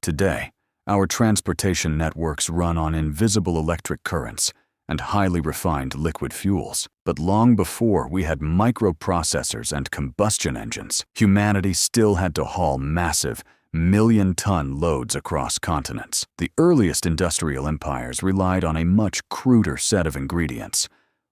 Today, our transportation networks run on invisible electric currents and highly refined liquid fuels. But long before we had microprocessors and combustion engines, humanity still had to haul massive, million-ton loads across continents. The earliest industrial empires relied on a much cruder set of ingredients: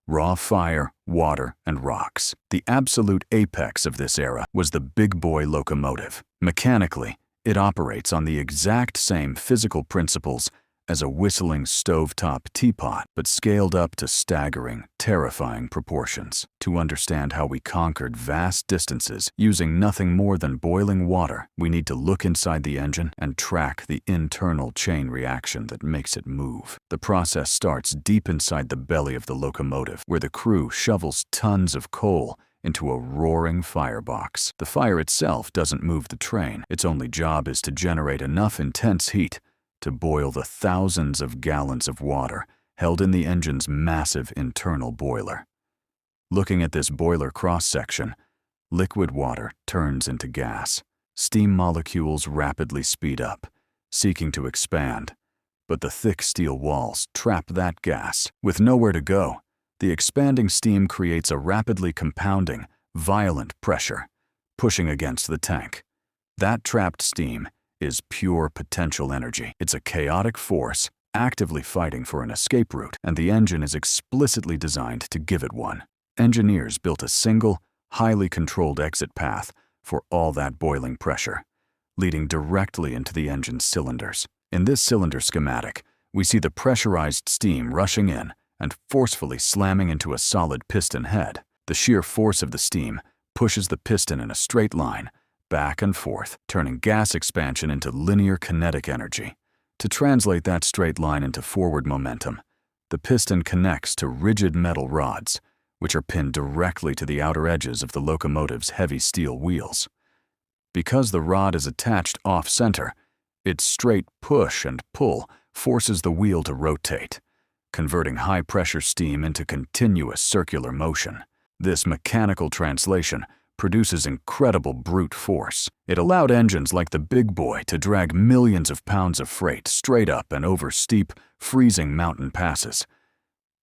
raw fire, water, and rocks. The absolute apex of this era was the big boy locomotive. Mechanically, it operates on the exact same physical principles as a whistling stovetop teapot, but scaled up to staggering, terrifying proportions. To understand how we conquered vast distances using nothing more than boiling water, we need to look inside the engine and track the internal chain reaction that makes it move. The process starts deep inside the belly of the locomotive, where the crew shovels tons of coal into a roaring firebox. The fire itself doesn't move the train. Its only job is to generate enough intense heat to boil the thousands of gallons of water held in the engine's massive internal boiler. Looking at this boiler cross-section, liquid water turns into gas. Steam molecules rapidly speed up, seeking to expand, but the thick steel walls trap that gas. With nowhere to go, the expanding steam creates a rapidly compounding, violent pressure, pushing against the tank. That trapped steam is pure potential energy. It's a chaotic force actively fighting for an escape route, and the engine is explicitly designed to give it one. Engineers built a single, highly controlled exit path for all that boiling pressure, leading directly into the engine's cylinders. In this cylinder schematic, we see the pressurized steam rushing in and forcefully slamming into a solid piston head. The sheer force of the steam pushes the piston in a straight line, back and forth, turning gas expansion into linear kinetic energy. To translate that straight line into forward momentum, the piston connects to rigid metal rods, which are pinned directly to the outer edges of the locomotive's heavy steel wheels. Because the rod is attached off-center, its straight push and pull forces the wheel to rotate, converting high-pressure steam into continuous circular motion. This mechanical translation produces incredible brute force. It allowed engines like the Big Boy to drag millions of pounds of freight straight up and over steep, freezing mountain passes.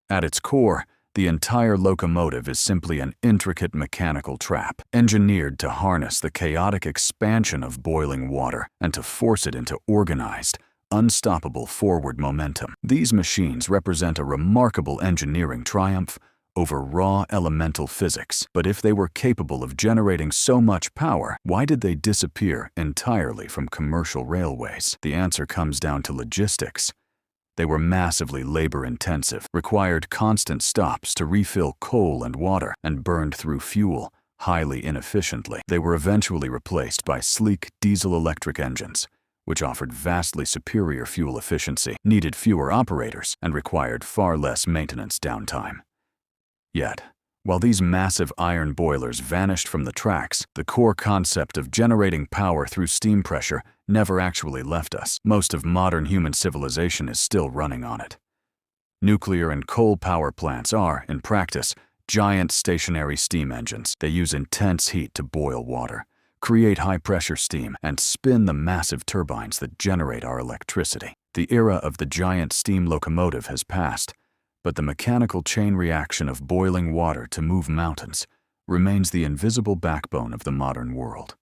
At its core, the entire locomotive is simply an intricate mechanical trap, engineered to harness the chaotic expansion of boiling water and to force it into organized, unstoppable forward momentum. These machines represent a remarkable engineering triumph over raw elemental physics. But if they were capable of generating so much power, why did they disappear entirely from commercial railways? The answer comes down to logistics. They were massively labor-intensive, required constant stops to refill coal and water, and burned through fuel highly inefficiently. They were eventually replaced by sleek diesel-electric engines, which offered vastly superior fuel efficiency, needed fewer operators, and required far less maintenance downtime. Yet, while these massive iron boilers vanished from the tracks, the core concept of generating power through steam pressure never actually left us. Most of modern human civilization is still running on it. Nuclear and coal power plants are, in practice, giant stationary steam engines. They use intense heat to boil water, create high-pressure steam, and spin the massive turbines that generate our electricity. The era of the giant steam locomotive has passed, but the mechanical chain reaction of boiling water to move mountains remains the invisible backbone of the modern world.